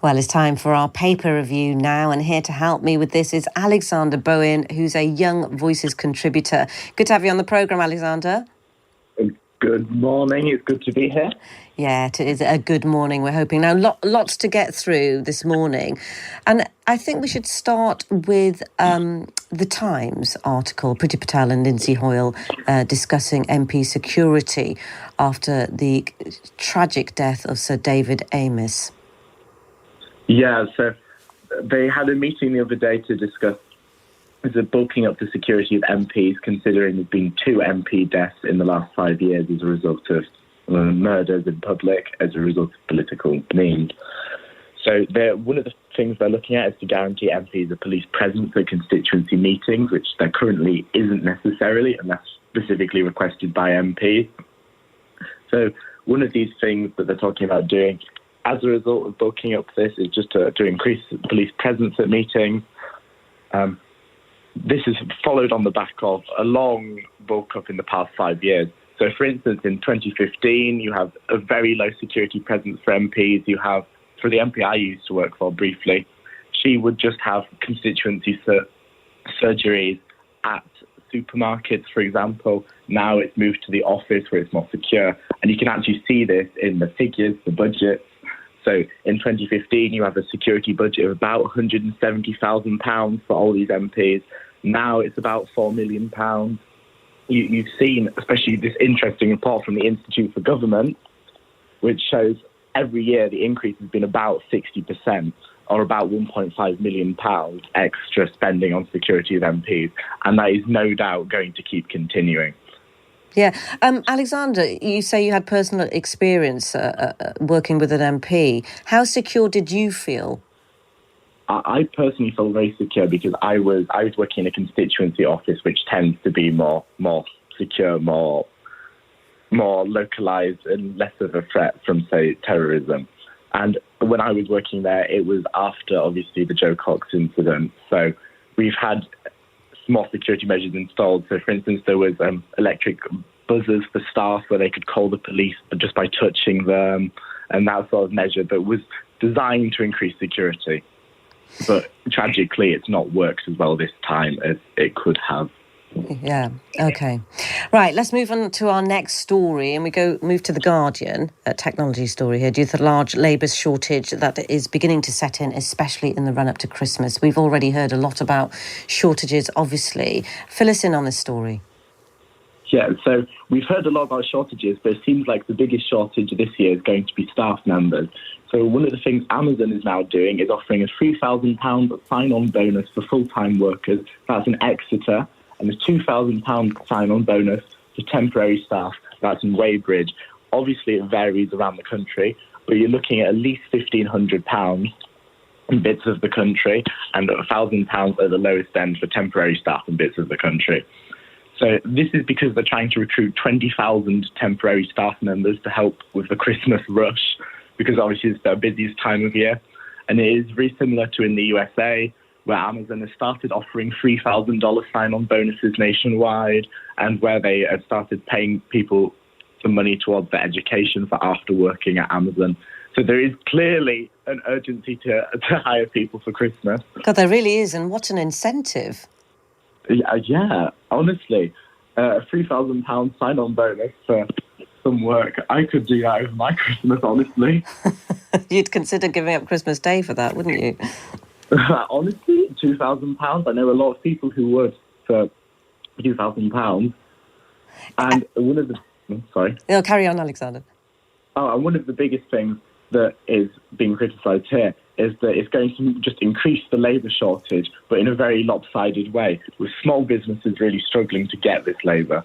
Well, it's time for our paper review now, and here to help me with this is Alexander Bowen, who's a Young Voices contributor. Good to have you on the programme, Alexander. Good morning. It's good to be here. Yeah, it is a good morning, we're hoping. Now, lots to get through this morning. And I think we should start with the Times article, Priti Patel and Lindsay Hoyle discussing MP security after the tragic death of Sir David Amess. Yeah, so they had a meeting the other day to discuss the bulking up the security of MPs, considering there's been 2 MP deaths in the last 5 years as a result of murders in public, as a result of political means. So one of the things they're looking at is to guarantee MPs a police presence at constituency meetings, which there currently isn't necessarily, and that's specifically requested by MPs. So one of these things that they're talking about doing as a result of bulking up this is just to increase police presence at meetings. This is followed on the back of a long bulk up in the past 5 years. So, for instance, in 2015, you have a very low security presence for MPs. You have, for the MP I used to work for briefly, she would just have constituency surgeries at supermarkets, for example. Now it's moved to the office where it's more secure. And you can actually see this in the figures, the budgets. So in 2015, you have a security budget of about £170,000 for all these MPs. Now it's about £4 million. You've seen, especially this interesting report from the Institute for Government, which shows every year the increase has been about 60%, or about £1.5 million extra spending on security of MPs. And that is no doubt going to keep continuing. Yeah. Alexander, you say you had personal experience working with an MP. How secure did you feel? I personally felt very secure because I was working in a constituency office, which tends to be more secure, more localised and less of a threat from, say, terrorism. And when I was working there, it was after, obviously, the Joe Cox incident. So we've had more security measures installed. So, for instance, there was electric buzzers for staff where they could call the police just by touching them, and that sort of measure that was designed to increase security. But tragically, it's not worked as well this time as it could have. Yeah, OK. Right, let's move on to our next story, and we move to The Guardian, a technology story here, due to the large labour shortage that is beginning to set in, especially in the run-up to Christmas. We've already heard a lot about shortages, obviously. Fill us in on this story. Yeah, so we've heard a lot about shortages, but it seems like the biggest shortage this year is going to be staff members. So one of the things Amazon is now doing is offering a £3,000 sign-on bonus for full-time workers. That's in Exeter. And a £2,000 sign-on bonus for temporary staff. That's in Weybridge. Obviously, it varies around the country, but you're looking at least £1,500 in bits of the country and £1,000 at the lowest end for temporary staff in bits of the country. So this is because they're trying to recruit 20,000 temporary staff members to help with the Christmas rush, because obviously it's their busiest time of year. And it is very similar to in the USA, where Amazon has started offering $3,000 sign-on bonuses nationwide, and where they have started paying people some money towards their education for after working at Amazon. So there is clearly an urgency to hire people for Christmas. God, there really is, and what an incentive. Yeah, honestly, a £3,000 sign-on bonus for some work. I could do that over my Christmas, honestly. You'd consider giving up Christmas Day for that, wouldn't you? Honestly, £2,000. I know a lot of people who would for £2,000. And one of the... Sorry. No, carry on, Alexander. Oh, and one of the biggest things that is being criticised here is that it's going to just increase the labour shortage, but in a very lopsided way, with small businesses really struggling to get this labour.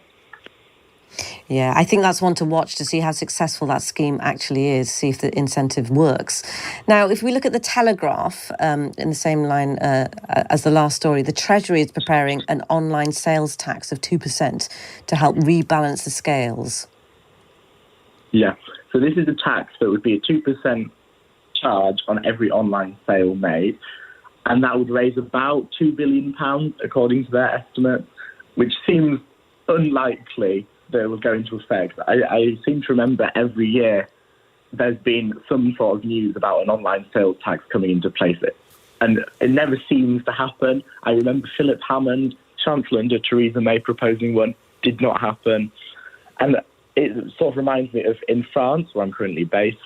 Yeah, I think that's one to watch to see how successful that scheme actually is, see if the incentive works. Now, if we look at the Telegraph, in the same line as the last story, the Treasury is preparing an online sales tax of 2% to help rebalance the scales. Yeah, so this is a tax that would be a 2% charge on every online sale made, and that would raise about £2 billion, according to their estimates, which seems unlikely that it will go into effect. I seem to remember every year there's been some sort of news about an online sales tax coming into place. And it never seems to happen. I remember Philip Hammond, Chancellor under Theresa May, proposing one. Did not happen. And it sort of reminds me of in France, where I'm currently based,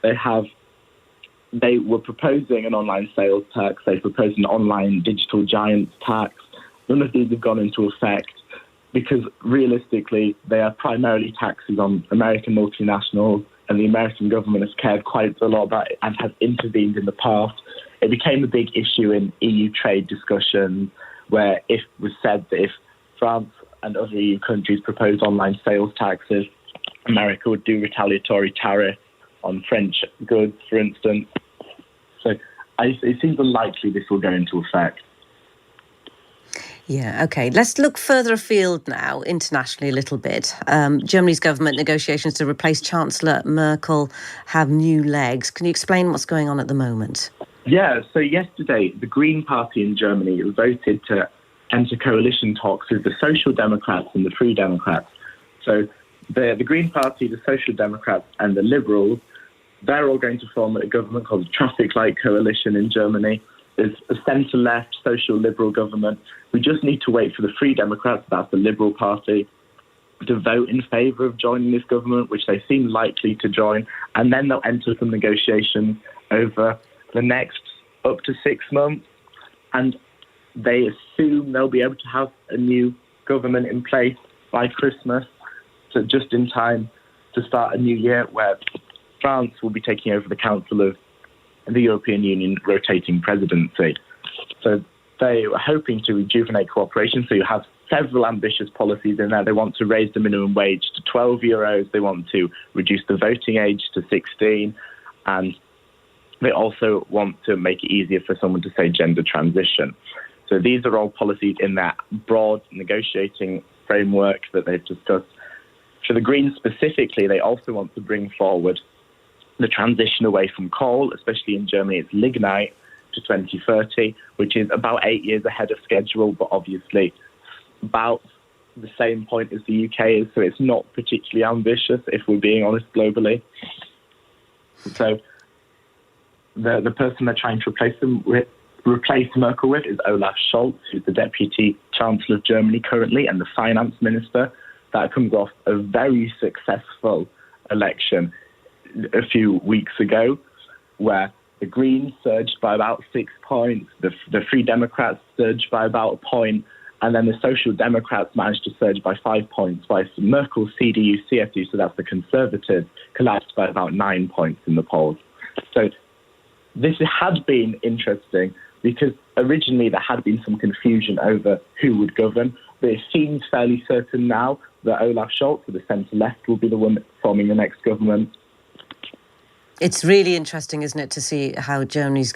they were proposing an online sales tax. They proposed an online digital giants tax. None of these have gone into effect because realistically, they are primarily taxes on American multinationals, and the American government has cared quite a lot about it and has intervened in the past. It became a big issue in EU trade discussions, where it was said that if France and other EU countries proposed online sales taxes, America would do retaliatory tariffs on French goods, for instance. So it seems unlikely this will go into effect. Yeah, OK. Let's look further afield now, internationally a little bit. Germany's government negotiations to replace Chancellor Merkel have new legs. Can you explain what's going on at the moment? Yeah, so yesterday, the Green Party in Germany voted to enter coalition talks with the Social Democrats and the Free Democrats. So the Green Party, the Social Democrats and the Liberals, they're all going to form a government called the Traffic Light Coalition in Germany. There's a centre-left social liberal government. We just need to wait for the Free Democrats, that's the Liberal Party, to vote in favour of joining this government, which they seem likely to join, and then they'll enter some negotiations over the next up to 6 months, and they assume they'll be able to have a new government in place by Christmas, so just in time to start a new year where France will be taking over the Council of the European Union rotating presidency. So they are hoping to rejuvenate cooperation. So you have several ambitious policies in there. They want to raise the minimum wage to €12. They want to reduce the voting age to 16. And they also want to make it easier for someone to say gender transition. So these are all policies in that broad negotiating framework that they've discussed. For the Greens specifically, they also want to bring forward the transition away from coal, especially in Germany, it's lignite, to 2030, which is about 8 years ahead of schedule, but obviously about the same point as the UK is, so it's not particularly ambitious, if we're being honest, globally. So the person they're trying to replace Merkel with is Olaf Scholz, who's the Deputy Chancellor of Germany currently and the Finance Minister. That comes off a very successful election a few weeks ago, where the Greens surged by about 6 points, the Free Democrats surged by about a point, and then the Social Democrats managed to surge by 5 points, whilst Merkel's CDU-CSU, so that's the Conservatives, collapsed by about 9 points in the polls. So this had been interesting because originally there had been some confusion over who would govern, but it seems fairly certain now that Olaf Scholz, of the centre-left, will be the one forming the next government. It's really interesting, isn't it, to see how Germany's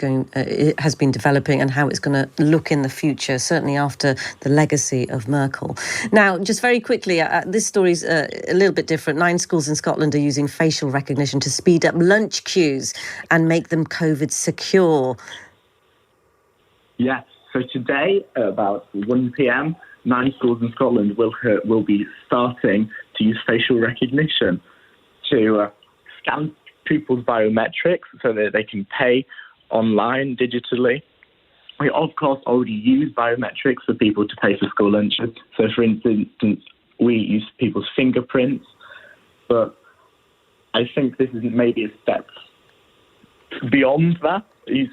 has been developing and how it's going to look in the future, certainly after the legacy of Merkel. Now, just very quickly, this story's a little bit different. 9 schools in Scotland are using facial recognition to speed up lunch queues and make them COVID secure. Yes, so today at about 1 p.m, 9 schools in Scotland will be starting to use facial recognition to scan people's biometrics so that they can pay online digitally. We, of course, already use biometrics for people to pay for school lunches. So, for instance, we use people's fingerprints, but I think this is maybe a step beyond that.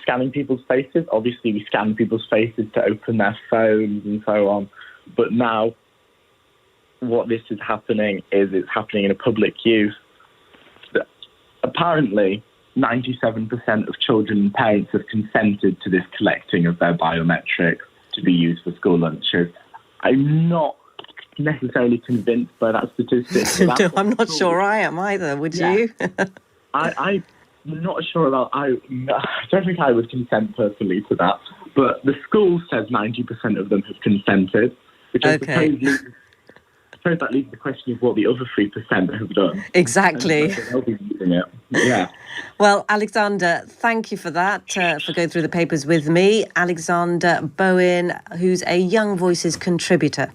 Scanning people's faces. Obviously, we scan people's faces to open their phones and so on. But now, what this is happening is it's happening in a public use. Apparently, 97% of children and parents have consented to this collecting of their biometrics to be used for school lunches. I'm not necessarily convinced by that statistic. No, I'm not sure I am either. Would you? I'm not sure about. I don't think I would consent personally to that. But the school says 90% of them have consented, which I suppose that leaves the question of what the other 3% have done. Exactly. They'll be using it. Yeah. Well, Alexander, thank you for that, for going through the papers with me. Alexander Bowen, who's a Young Voices contributor.